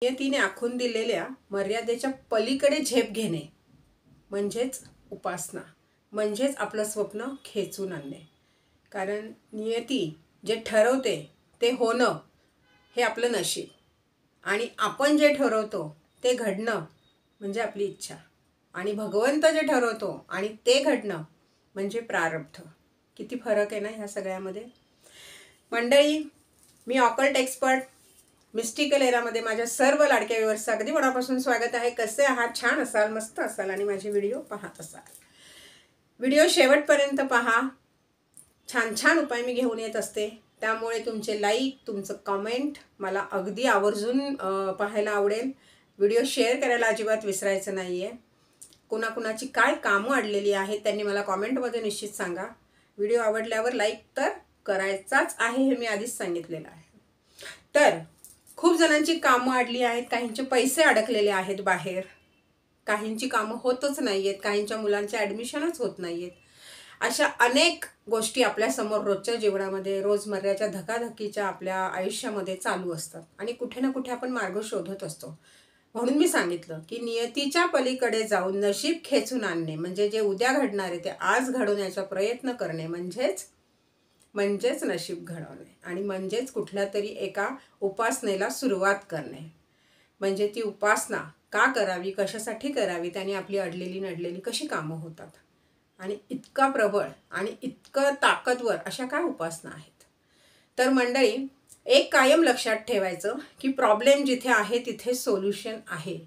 नियतीने आखून दिलेल्या मर्यादेच्या पलीकडे झेप घेणे म्हणजेच उपासना, म्हणजेच आपलं स्वप्न खेचून आणणे. कारण नियती जे ठरवते ते होणं हे आपलं नशीब, आणि आपण जे ठरवतो ते घडणं म्हणजे आपली इच्छा, आणि भगवंत जे ठरवतो आणि ते घडणं म्हणजे प्रारब्ध. किती फरक आहे ना ह्या सगळ्यामध्ये. मंडळी, मी ऑकल्ट एक्सपर्ट मिस्टिकल एरामध्ये माझ्या सर्व लाडक्या व्ह्यूअर्सचं अगदी मनापासून स्वागत आहे. कसे आहात? छान असाल, मस्त असाल आणि माझे व्हिडिओ पाहत असाल. व्हिडिओ शेवटपर्यंत पहा. छान छान उपाय मी घेऊन येत असते, त्यामुळे तुमचे लाईक, तुमचं कमेंट मला अगदी आवर्जून पाहायला आवडेल. व्हिडिओ शेअर करायला अजिबात विसरायचं नाही आहे. कुणाकुणाची काय कामं अडलेली आहेत त्यांनी मला कॉमेंटमध्ये निश्चित सांगा. व्हिडिओ आवडल्यावर लाईक तर करायचाच आहे, हे मी आधीच सांगितलेलं आहे. तर खूप जणांची कामं अडली आहेत, काहींचे पैसे अडकलेले आहेत बाहेर, काहींची कामं होतच नाही आहेत, काहींच्या मुलांचे ॲडमिशनच होत नाही आहेत. अशा अनेक गोष्टी आपल्यासमोर रोजच्या जीवनामध्ये, रोजमर्याच्या धकाधकीच्या आपल्या आयुष्यामध्ये चालू असतात आणि कुठे ना कुठे आपण मार्ग शोधत असतो. म्हणून मी सांगितलं की नियतीच्या पलीकडे जाऊन नशीब खेचून आणणे म्हणजे जे उद्या घडणार आहे ते आज घडवण्याचा प्रयत्न करणे म्हणजेच नशीब घडवणे, आणि म्हणजेच कुठल्या तरी एका उपासनेला सुरुवात करणे. म्हणजे ती उपासना का करावी, कशासाठी करावी, त्याने आपली अडलेली नडलेली कशी कामं होतात, आणि इतका प्रबळ आणि इतकं ताकदवर अशा काय उपासना आहेत. तर मंडळी, एक कायम लक्षात ठेवायचं की प्रॉब्लेम जिथे आहे तिथे सोल्युशन आहे.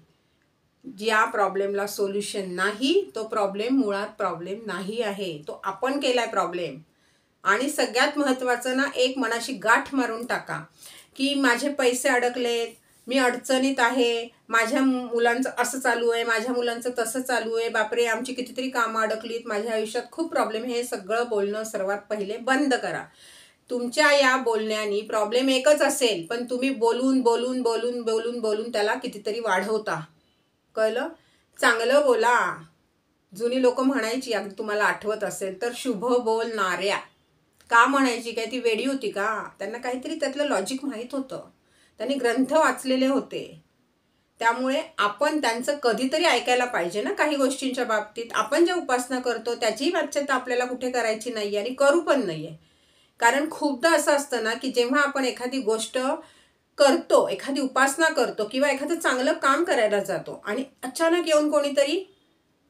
ज्या प्रॉब्लेमला सोल्युशन नाही तो प्रॉब्लेम मुळात प्रॉब्लेम नाही आहे, तो आपण केलाय प्रॉब्लेम. आणि सगळ्यात महत्त्वाचं ना, एक मनाशी गाठ मारून टाका की माझे पैसे अडकलेत, मी अडचणीत आहे, माझ्या मुलांचं असं चालू आहे, माझ्या मुलांचं तसं चालू आहे, बापरे आमची कितीतरी कामं अडकलीत, माझ्या आयुष्यात खूप प्रॉब्लेम. हे सगळं बोलणं सर्वात पहिले बंद करा. तुमच्या या बोलण्यानी प्रॉब्लेम एकच असेल, पण तुम्ही बोलून बोलून बोलून बोलून बोलून त्याला कितीतरी वाढवता. कळलं? चांगलं बोला. जुनी लोक म्हणायची, अगदी तुम्हाला आठवत असेल तर, शुभ बोलणाऱ्या. का म्हणायची? काय ती वेडी होती का? त्यांना काहीतरी त्यातलं लॉजिक माहीत होतं, त्यांनी ग्रंथ वाचलेले होते. त्यामुळे आपण त्यांचं कधीतरी ऐकायला पाहिजे ना काही गोष्टींच्या बाबतीत. आपण जे उपासना करतो त्याचीही वाच्यता आपल्याला कुठे करायची नाही आणि करू पण नाही आहे. कारण खूपदा असं असतं ना की जेव्हा आपण एखादी गोष्ट करतो, एखादी उपासना करतो किंवा एखादं चांगलं काम करायला जातो आणि अचानक येऊन कोणीतरी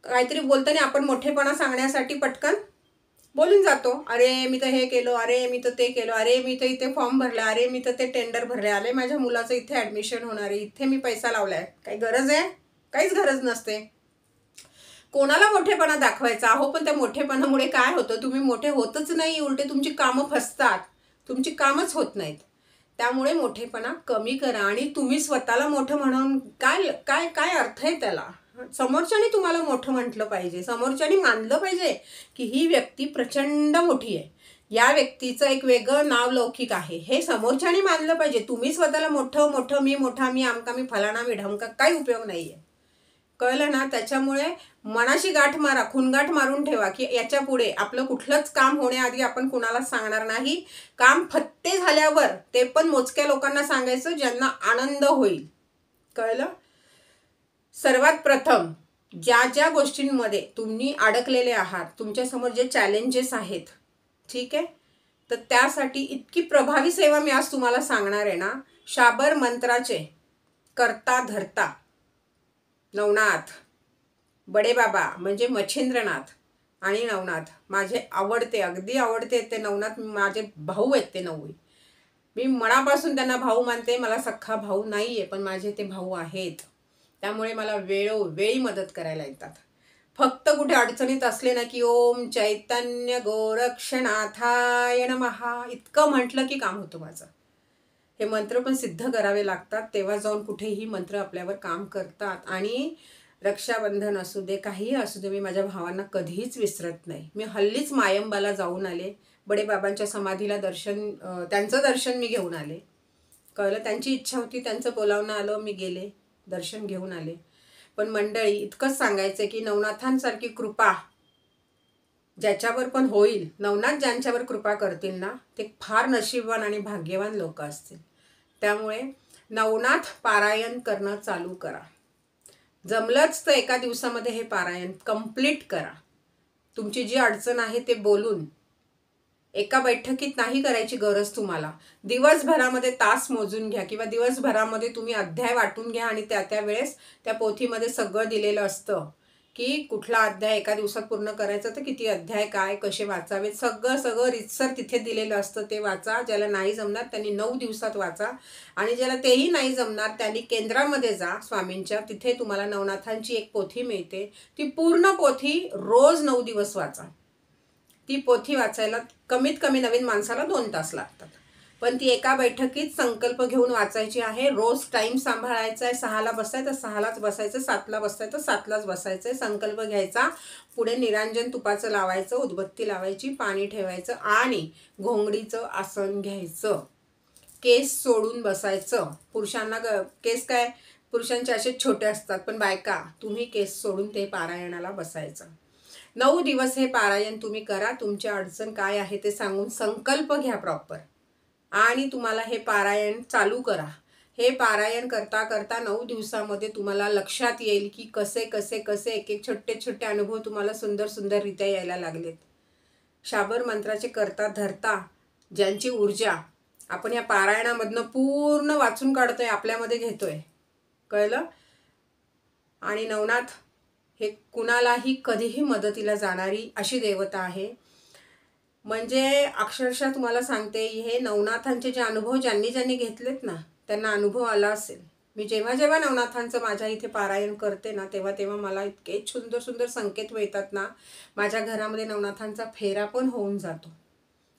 काहीतरी बोलताना आपण मोठेपणा सांगण्यासाठी पटकन बोलून जातो. अरे मी तर हे केलं, अरे मी तर ते केलं, अरे मी तर इथे फॉर्म भरला, अरे मी तर ते टेंडर भरले, अरे माझ्या मुलाचं इथे ॲडमिशन होणार आहे, इथे मी पैसा लावलाय. काही गरज आहे? काहीच गरज नसते. कोणाला मोठेपणा दाखवायचा आहो, पण त्या मोठेपणामुळे काय होतं? तुम्ही मोठे होतच नाही, उलटे तुमची कामं फसतात, तुमची कामच होत नाहीत. त्यामुळे मोठेपणा कमी करा. आणि तुम्ही स्वतःला मोठं म्हणून काय काय काय अर्थ आहे त्याला? समोरच्याने तुम्हाला मोठं म्हटलं पाहिजे, समोरच्याने मानलं पाहिजे की ही व्यक्ती प्रचंड मोठी आहे, या व्यक्तीचं एक वेगळं नाव लौकिक आहे, हे समोरच्याने मानलं पाहिजे. तुम्ही स्वतःला मोठं मोठं, मी मोठा, मी आमका, मी फलाना, मी ढमका, काही उपयोग नाही आहे. कळलं ना? त्याच्यामुळे मनाशी गाठ मारा, खूनगाठ मारून ठेवा की याच्या पुढे आपलं कुठलंच काम होण्याआधी आपण कुणाला सांगणार नाही. काम फत्ते झाल्यावर ते पण मोजक्या लोकांना सांगायचं ज्यांना आनंद होईल. कळलं? सर्वात प्रथम ज्या ज्या गोष्टींमध्ये तुम्ही अडकलेले आहात, तुमच्यासमोर जे चॅलेंजेस आहेत, ठीक आहे, तर त्यासाठी इतकी प्रभावी सेवा मी आज तुम्हाला सांगणार आहे ना. शाबर मंत्राचे करता धरता नवनाथ, बडे बाबा म्हणजे मच्छिंद्रनाथ आणि नवनाथ माझे आवडते, अगदी आवडते ते नवनाथ. माझे भाऊ आहेत ते 9. मी मनापासून त्यांना भाऊ मानते. मला सख्खा भाऊ नाही आहे, पण माझे ते भाऊ आहेत. त्यामुळे मला वेळोवेळी मदत करायला येतात. फक्त कुठे अडचणीत असले ना की ओम चैतन्य गोरक्षनाथाय नमः इतकं म्हटलं की काम होतं माझं. हे मंत्र पण सिद्ध करावे लागतात, तेव्हा जाऊन कुठेही मंत्र आपल्यावर काम करतात. आणि रक्षाबंधन असू दे, काहीही असू दे, मी माझ्या भावांना कधीच विसरत नाही. मी हल्लीच मायंबाला जाऊन आले, बडे बाबांच्या समाधीला त्यांचं दर्शन मी घेऊन आले. कळलं? त्यांची इच्छा होती, त्यांचं बोलावणं आलं, मी गेले, दर्शन घेऊन आले. पण मंडळी, इतकंच सांगायचं की नवनाथांसारखी कृपा ज्याच्यावर पण होईल, नवनाथ ज्यांच्यावर कृपा करतील ना, ते फार नशीबवान आणि भाग्यवान लोक असतील. त्यामुळे नवनाथ पारायण करणं चालू करा. जमलंच तर एका दिवसामध्ये हे पारायण कंप्लीट करा. तुमची जी अडचण आहे ते बोलून, एका बैठकीत नाही करायची गरज तुम्हाला. दिवसभरामध्ये तास मोजून घ्या किंवा दिवसभरामध्ये तुम्ही अध्याय वाटून घ्या आणि त्या वेळेस त्या पोथीमध्ये सगळं दिलेलं असतं की कुठला अध्याय एका दिवसात पूर्ण करायचा, तर किती अध्याय, काय, कसे वाचावे, सगळं रीतसर तिथे दिलेलं असतं. ते वाचा. ज्याला नाही जमणार त्यांनी 9 दिवसात वाचा आणि ज्याला तेही नाही जमणार त्यांनी केंद्रामध्ये जा स्वामींच्या. तिथे तुम्हाला नवनाथांची एक पोथी मिळते. ती पूर्ण पोथी रोज 9 दिवस वाचा. ती पोथी वाचायला कमीत कमी नवीन माणसाला 2 तास लागतात, पण ती एका बैठकीत संकल्प घेऊन वाचायची आहे. रोज टाइम सांभाळायचा आहे. 6ला बसायचं तर 6लाच बसायचं, 7ला बसायचं 7लाच बसायचं. संकल्प घ्यायचा, पुढे निरांजन तुपाचं लावायचं, उदबत्ती लावायची, पाणी ठेवायचं आणि घोंगडीचं आसन घ्यायचं. केस सोडून बसायचं. पुरुषांना केस काय, पुरुषांचे असे छोटे असतात, पण बायका तुम्ही केस सोडून ते पारायणाला बसायचं. 9 दिवस हे पारायण तुम्ही करा. तुमची अडचण काय आहे ते सांगून संकल्प घ्या प्रॉपर आणि तुम्हाला हे पारायण चालू करा. हे पारायण करता करता 9 दिवसामध्ये तुम्हाला लक्षात येईल की कसे कसे कसे एक एक छोटे छोटे अनुभव तुम्हाला सुंदर सुंदररित्या यायला लागलेत. शाबर मंत्राचे करता धरता ज्यांची ऊर्जा आपण या पारायणामधनं पूर्ण वाचून काढतोय, आपल्यामध्ये घेतोय, कळलं. आणि नवनाथ हे कुणालाही कधीही मदतीला जाणारी अशी देवता आहे. म्हणजे अक्षरशः तुम्हाला सांगते, हे नवनाथांचे जे अनुभव ज्यांनी घेतलेत ना त्यांना अनुभव आला असेल. मी जेव्हा जेव्हा नवनाथांचं माझ्या इथे पारायण करते ना तेव्हा मला इतके सुंदर सुंदर संकेत मिळतात ना. माझ्या घरामध्ये नवनाथांचा फेरा पण होऊन जातो.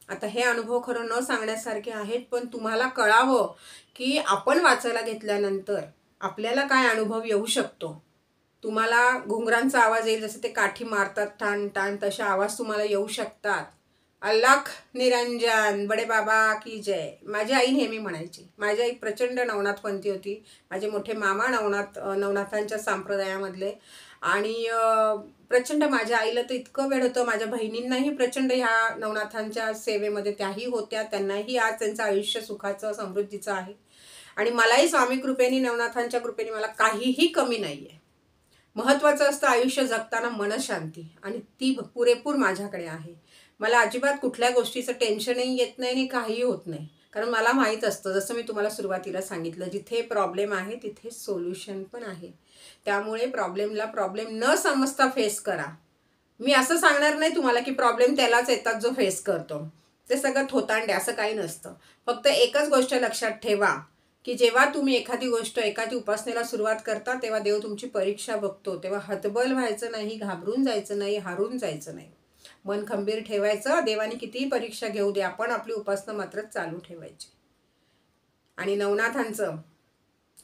आता हे अनुभव खरं न सांगण्यासारखे आहेत, पण तुम्हाला कळावं की आपण वाचायला घेतल्यानंतर आपल्याला काय अनुभव येऊ शकतो. तुम्हाला घुंगरांचा आवाज येईल, जसे ते काठी मारतात टाण टाण, तसे आवाज तुम्हाला येऊ शकतात. अल्लाख निरंजन बडे बाबा की जय. माझी आई नेहमी म्हणायची. माझी आई प्रचंड नवनाथपंथी होती. माझे मोठे मामा नवनाथांच्या संप्रदायामधले आणि प्रचंड माझ्या आईला तर इतकं वेळ होतं. माझ्या बहिणींनाही प्रचंड ह्या नवनाथांच्या सेवेमध्ये त्याही होत्या. त्यांनाही आज त्यांचं आयुष्य सुखाचं समृद्धीचं आहे आणि मलाही स्वामी कृपेने, नवनाथांच्या कृपेने मला काहीही कमी नाही आहे. महत्त्वाचं असतं आयुष्य जगताना मनशांती, आणि ती पुरेपूर माझ्याकडे आहे. मला अजिबात कुठल्या गोष्टीचं टेन्शनही येत नाही आणि काहीही होत नाही, कारण मला माहीत असतं, जसं मी तुम्हाला सुरुवातीला सांगितलं, जिथे प्रॉब्लेम आहे तिथे सोल्युशन पण आहे. त्यामुळे प्रॉब्लेमला प्रॉब्लेम न समजता फेस करा. मी असं सांगणार नाही तुम्हाला की प्रॉब्लेम त्यालाच येतात जो फेस करतो. ते सगळं थोतांडे, असं काही नसतं. फक्त एकच गोष्ट लक्षात ठेवा की जेव्हा तुम्ही एखादी गोष्ट, एखादी उपासनेला सुरुवात करता तेव्हा देव तुमची परीक्षा बघतो. तेव्हा हतबल व्हायचं नाही, घाबरून जायचं नाही, हारून जायचं नाही. मन खंबीर ठेवायचं. देवाने कितीही परीक्षा घेऊ दे, आपण आपली उपासना मात्र चालू ठेवायची. आणि नवनाथांचं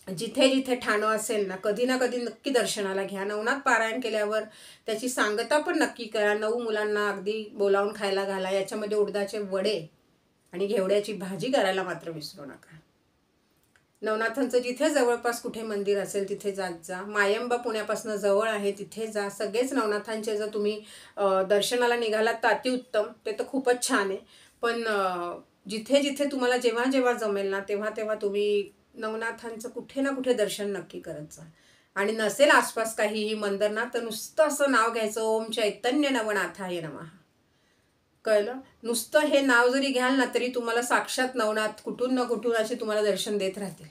जिथे जिथे ठाणं असेल ना कधी नक्की दर्शनाला घ्या. नवनाथ पारायण केल्यावर त्याची सांगता पण नक्की करा. 9 मुलांना अगदी बोलावून खायला घाला. याच्यामध्ये उडदाचे वडे आणि घेवड्याची भाजी करायला मात्र विसरू नका. नवनाथांचं जिथे जवळपास कुठे मंदिर असेल तिथे जात जा. मायंबा पुण्यापासून जवळ आहे, तिथे जा. सगळेच नवनाथांचे जर तुम्ही दर्शनाला निघालात तर अतिउत्तम, ते तर खूपच छान आहे. पण जिथे जिथे तुम्हाला जेव्हा जेव्हा जमेल ना तेव्हा तुम्ही नवनाथांचं कुठे ना कुठे दर्शन नक्की करत जा. आणि नसेल आसपास काहीही मंदिर ना तर नुसतं असं नाव घ्यायचं, ओम चैतन्य नवनाथाय नमः. कळलं. नुसतं हे नाव जरी घ्याल ना तरी तुम्हाला साक्षात नवनाथ कुठून ना कुठून असे तुम्हाला दर्शन देत राहतील.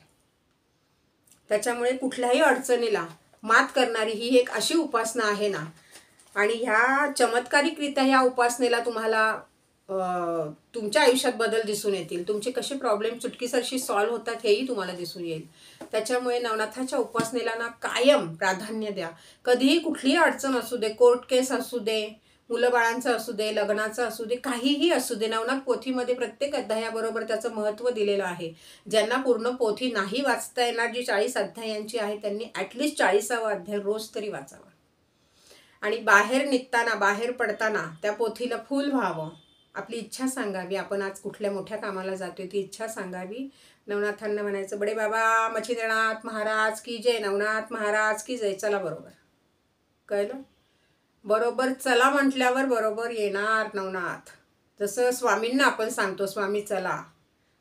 त्याच्यामुळे कुठल्याही अडचणीला मात करणारी ही एक अशी उपासना आहे ना, आणि ह्या चमत्कारिकरित्या ह्या उपासनेला तुम्हाला तुमच्या आयुष्यात बदल दिसून येतील. तुमचे कसे प्रॉब्लेम चुटकीसरशी सॉल्व्ह होतात हेही तुम्हाला दिसून येईल. त्याच्यामुळे नवनाथाच्या उपासनेला ना कायम प्राधान्य द्या. कधीही कुठलीही अडचण असू दे, कोर्ट केस असू दे, मुलं बाळांचं असू दे, लग्नाचं असू दे, काहीही असू दे, नवनाथ पोथीमध्ये प्रत्येक अध्यायाबरोबर त्याचं महत्त्व दिलेलं आहे. ज्यांना पूर्ण पोथी नाही वाचता येणार, जी 40 अध्यायांची आहे, त्यांनी ॲटलिस्ट 40वा अध्याय रोज तरी वाचावा. आणि बाहेर निघताना, बाहेर पडताना त्या पोथीला फूल व्हावं. आपली इच्छा सांगावी. आपण आज कुठल्या मोठ्या कामाला जातोय ती इच्छा सांगावी. नवनाथांना म्हणायचं, बडे बाबा मच्छिंद्रनाथ महाराज की जय, नवनाथ महाराज की जय. चला बरोबर. कळलं. बरोबर चला म्हटल्यावर बरोबर येणार नवनाथ. जसं स्वामींना आपण सांगतो स्वामी चला,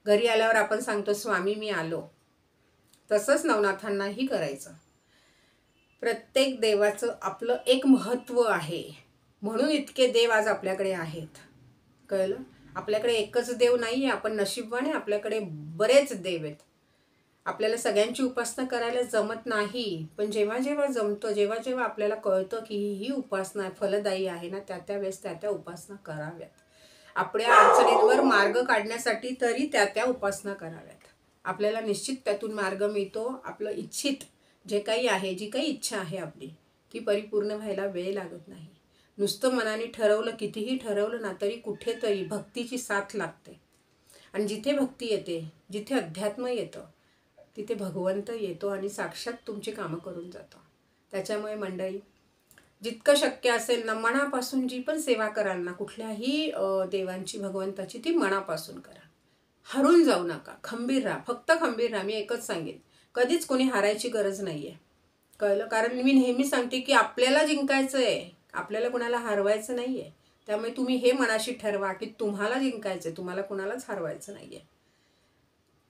घरी आल्यावर आपण सांगतो स्वामी मी आलो. तसंच नवनाथांनाही करायचं. प्रत्येक देवाचं आपलं एक महत्त्व आहे, म्हणून इतके देव आज आपल्याकडे आहेत. कळलं? आपल्याकडे एकच देव नाही आहे, आपण नशीबवान आहे, आपल्याकडे बरेच देव आहेत. आपल्याला सगळ्यांची उपासना करायला जमत नाही, पण जेव्हा जेव्हा जमतं, जेव्हा जेव्हा आपल्याला कळतं की ही उपासना फलदायी आहे ना, त्या वेळेस त्या उपासना कराव्यात. आपल्या अडचणींवर मार्ग काढण्यासाठी तरी त्या उपासना कराव्यात. आपल्याला निश्चित त्यातून मार्ग मिळतो. आपलं इच्छित जे काही आहे, जी काही इच्छा आहे आपली, ती परिपूर्ण व्हायला वेळ लागत नाही. नुसतं मनाने ठरवलं, कितीही ठरवलं ना, तरी कुठेतरी भक्तीची साथ लागते. आणि जिथे भक्ती येते, जिथे अध्यात्म येतं, तिथे भगवंत येतो आणि साक्षात तुमची कामं करून जातो. त्याच्यामुळे मंडळी, जितकं शक्य असेल ना, मनापासून जी पण सेवा कराल ना, कुठल्याही देवांची, भगवंताची, ती मनापासून करा. हरून जाऊ नका, खंबीर राहा, फक्त खंबीर राहा. मी एकच सांगेन, कधीच कोणी हारायची गरज नाही आहे. कळलं? कारण मी नेहमी सांगते की आपल्याला जिंकायचं आहे, आपल्याला कुणाला हरवायचं नाही आहे. त्यामुळे तुम्ही हे मनाशी ठरवा की तुम्हाला जिंकायचं आहे, तुम्हाला कुणालाच हरवायचं नाही आहे.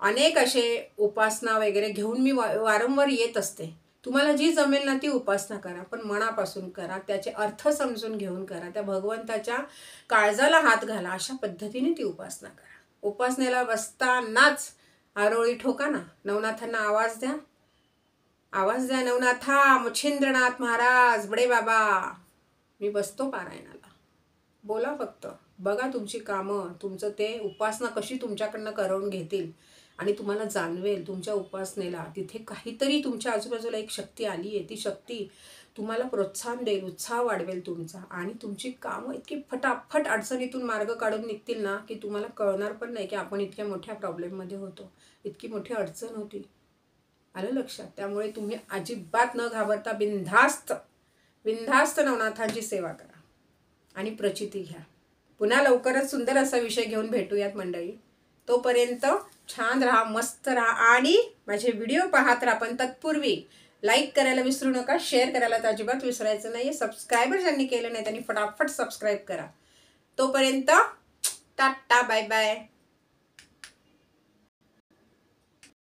अनेक असे उपासना वगैरे घेऊन मी वारंवार येत असते. तुम्हाला जी जमेल ना ती उपासना करा, पण मनापासून करा, त्याचे अर्थ समजून घेऊन करा, त्या भगवंताच्या काळजाला हात घाला, अशा पद्धतीने ती उपासना करा. उपासनेला बसतानाच आरोळी ठोका ना, नवनाथांना आवाज द्या, आवाज द्या, नवनाथा, मच्छिंद्रनाथ महाराज, बडे बाबा, मी बसतो पारायणाला. बोला फक्त, बघा तुमची कामं, तुमचं ते उपासना कशी तुमच्याकडनं करवून घेतील. आणि तुम्हाला जाणवेल तुमच्या उपासनेला तिथे काहीतरी तुमच्या आजूबाजूला एक शक्ती आली आहे. ती शक्ती तुम्हाला प्रोत्साहन देईल, उत्साह वाढवेल तुमचा, आणि तुमची कामं इतकी फटाफट अडचणीतून मार्ग काढून निघतील ना, की तुम्हाला कळणार पण नाही की आपण इतक्या मोठ्या प्रॉब्लेममध्ये होतो, इतकी मोठी अडचण होती. आलं लक्षात? त्यामुळे तुम्ही अजिबात न घाबरता बिनधास्त नवनाथांची सेवा करा आणि प्रचिती घ्या. पुन्हा लवकरच सुंदर असा विषय घेऊन भेटूयात मंडळी. तोपर्यंत छान राहा, मस्त राहा आणि माझे व्हिडिओ पाहत राहा. पण तत्पूर्वी लाईक करायला विसरू नका, शेअर करायला तर अजिबात विसरायचं नाही. सबस्क्रायबर ज्यांनी केलं नाही त्यांनी फटाफट सबस्क्राईब करा. तोपर्यंत टाटा, बाय बाय.